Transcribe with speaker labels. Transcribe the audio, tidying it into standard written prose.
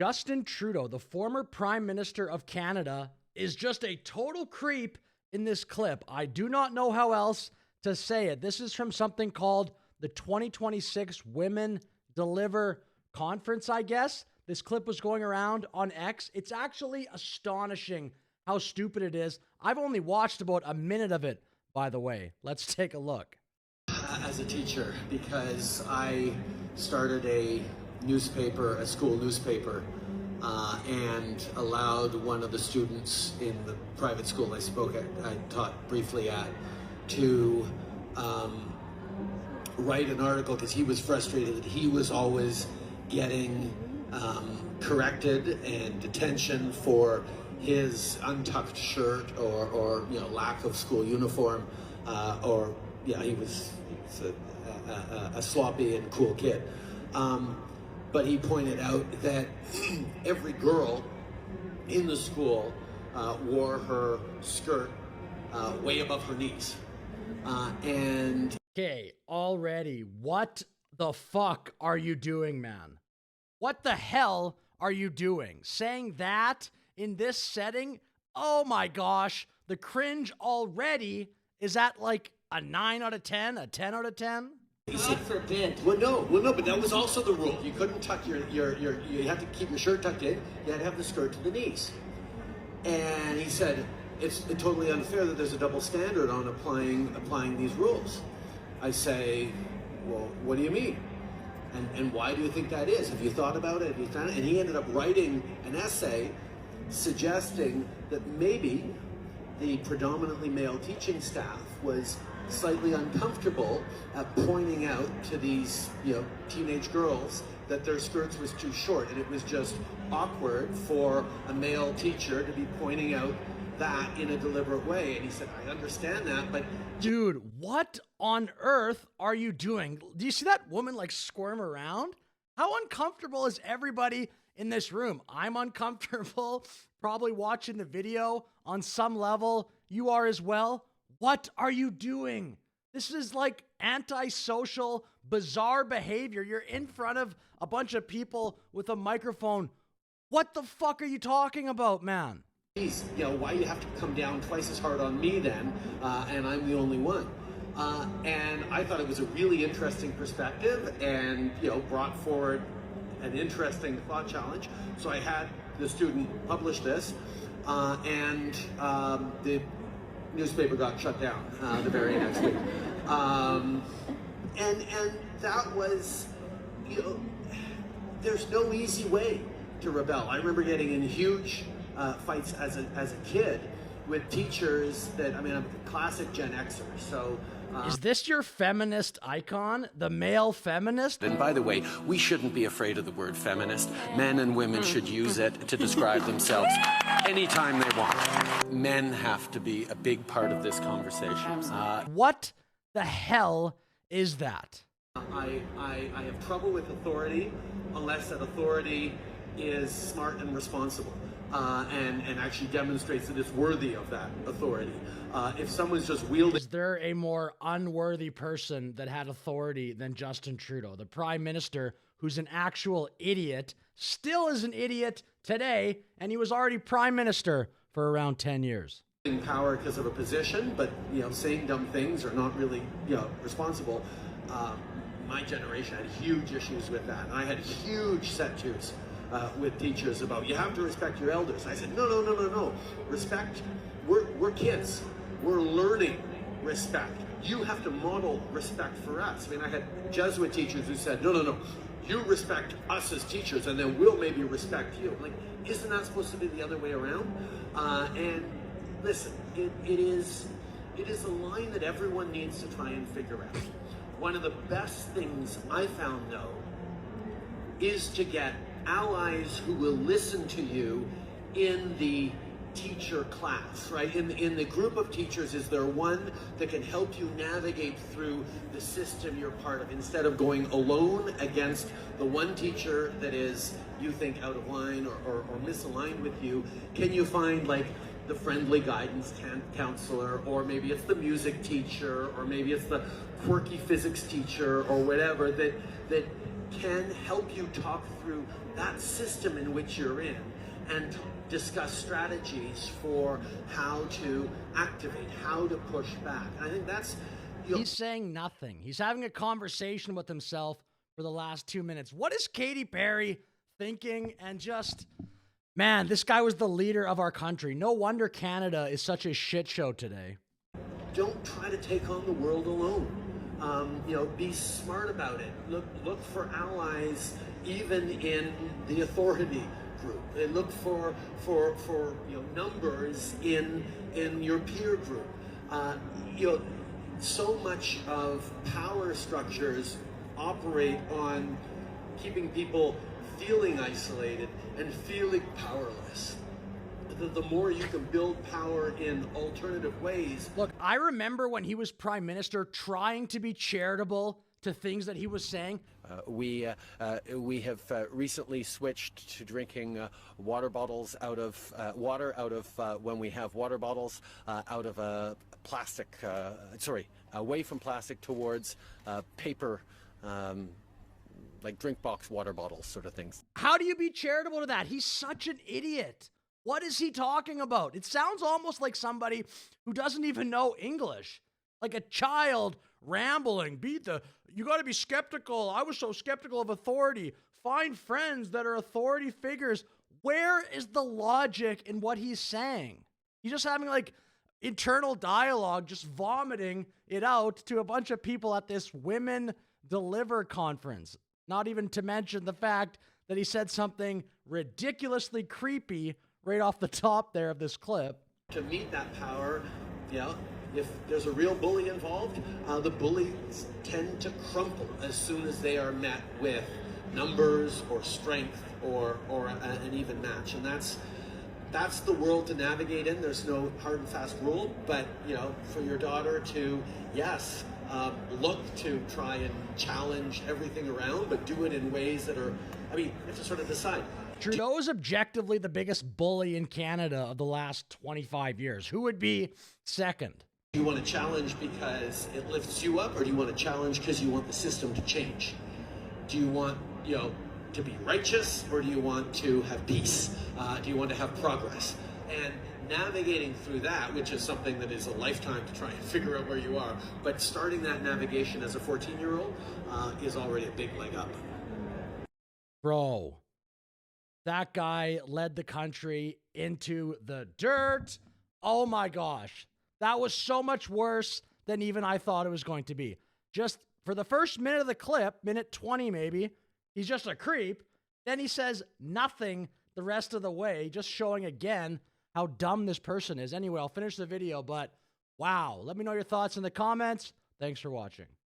Speaker 1: Justin Trudeau, the former Prime Minister of Canada, is just a total creep in this clip. I do not know how else to say it. This is from something called the 2026 Women Deliver Conference, I guess. This clip was going around on X. It's actually astonishing how stupid it is. I've only watched about a minute of it, by the way. Let's take a look.
Speaker 2: As a teacher, because I started a newspaper, a school newspaper, and allowed one of the students in the private school I taught briefly at, to write an article because he was frustrated that he was always getting corrected and detention for his untucked shirt or lack of school uniform, he was a sloppy and cool kid. But he pointed out that every girl in the school wore her skirt way above her knees.
Speaker 1: Okay, already, what the fuck are you doing, man? What the hell are you doing? Saying that in this setting? Oh my gosh, the cringe already is at like a 9 out of 10, a 10 out of 10?
Speaker 2: God forbid. Well, no, but that was also the rule. You couldn't tuck you had to keep your shirt tucked in. You had to have the skirt to the knees. And he said, it's totally unfair that there's a double standard on applying these rules. I say, well, what do you mean? And why do you think that is? Have you thought about it? Have you done it? And he ended up writing an essay suggesting that maybe the predominantly male teaching staff was slightly uncomfortable at pointing out to these, teenage girls that their skirts was too short, and it was just awkward for a male teacher to be pointing out that in a deliberate way. And he said, I understand that, but
Speaker 1: dude, what on earth are you doing? Do you see that woman like squirm around? How uncomfortable is everybody in this room? I'm uncomfortable, probably watching the video on some level. You are as well. What are you doing? This is like antisocial, bizarre behavior. You're in front of a bunch of people with a microphone. What the fuck are you talking about, man?
Speaker 2: Geez, why do you have to come down twice as hard on me then, and I'm the only one? And I thought it was a really interesting perspective and, brought forward an interesting thought challenge. So I had the student publish this, and the newspaper got shut down the very next week. And that was, there's no easy way to rebel. I remember getting in huge fights as a kid with teachers that, I'm a classic Gen Xer, so...
Speaker 1: Is this your feminist icon? The male feminist?
Speaker 3: And by the way, we shouldn't be afraid of the word feminist. Men and women should use it to describe themselves anytime they want. Men have to be a big part of this conversation.
Speaker 1: What the hell is that?
Speaker 2: I have trouble with authority unless that authority is smart and responsible. And actually demonstrates that it's worthy of that authority. If someone's just wielding...
Speaker 1: Is there a more unworthy person that had authority than Justin Trudeau, the Prime Minister, who's an actual idiot, still is an idiot today, and he was already Prime Minister for around 10 years?
Speaker 2: Power because of a position, but saying dumb things or not really responsible. My generation had huge issues with that, and I had huge set-tos with teachers about, you have to respect your elders. I said, no. Respect, we're kids. We're learning respect. You have to model respect for us. I had Jesuit teachers who said, no. You respect us as teachers, and then we'll maybe respect you. I'm like, isn't that supposed to be the other way around? And listen, it is a line that everyone needs to try and figure out. One of the best things I found, though, is to get allies who will listen to you in the teacher class, right? In the group of teachers, is there one that can help you navigate through the system you're part of, instead of going alone against the one teacher that is, you think, out of line or misaligned with you? Can you find like the friendly guidance counselor, or maybe it's the music teacher, or maybe it's the quirky physics teacher or whatever, that can help you talk through that system in which you're in and discuss strategies for how to activate, how to push back. And I think that's...
Speaker 1: He's saying nothing. He's having a conversation with himself for the last 2 minutes. What is Katy Perry thinking? And just, man, this guy was the leader of our country. No wonder Canada is such a shit show today.
Speaker 2: Don't try to take on the world alone. Be smart about it. Look for allies even in the authority group. And look for numbers in your peer group. So much of power structures operate on keeping people feeling isolated and feeling powerless. The more you can build power in alternative ways.
Speaker 1: Look, I remember when he was prime minister trying to be charitable to things that he was saying.
Speaker 3: We have recently switched to drinking water bottles out of when we have water bottles out of plastic. Away from plastic towards paper, like drink box water bottles, sort of things.
Speaker 1: How do you be charitable to that? He's such an idiot. What is he talking about? It sounds almost like somebody who doesn't even know English. Like a child rambling. You got to be skeptical. I was so skeptical of authority. Find friends that are authority figures. Where is the logic in what he's saying? He's just having like internal dialogue, just vomiting it out to a bunch of people at this Women Deliver conference. Not even to mention the fact that he said something ridiculously creepy right off the top there of this clip.
Speaker 2: To meet that power, if there's a real bully involved, the bullies tend to crumple as soon as they are met with numbers or strength or an even match. And that's the world to navigate in. There's no hard and fast rule, but for your daughter to, yes, look to try and challenge everything around, but do it in ways that are, you have to sort of decide.
Speaker 1: Trudeau is objectively the biggest bully in Canada of the last 25 years. Who would be second?
Speaker 2: Do you want to challenge because it lifts you up, or do you want to challenge because you want the system to change? Do you want, to be righteous, or do you want to have peace? Do you want to have progress? And navigating through that, which is something that is a lifetime to try and figure out where you are, but starting that navigation as a 14-year-old is already a big leg up.
Speaker 1: Bro, that guy led the country into the dirt. Oh my gosh. That was so much worse than even I thought it was going to be. Just for the first minute of the clip, minute 20 maybe, he's just a creep. Then he says nothing the rest of the way, just showing again how dumb this person is. Anyway, I'll finish the video, but wow. Let me know your thoughts in the comments. Thanks for watching.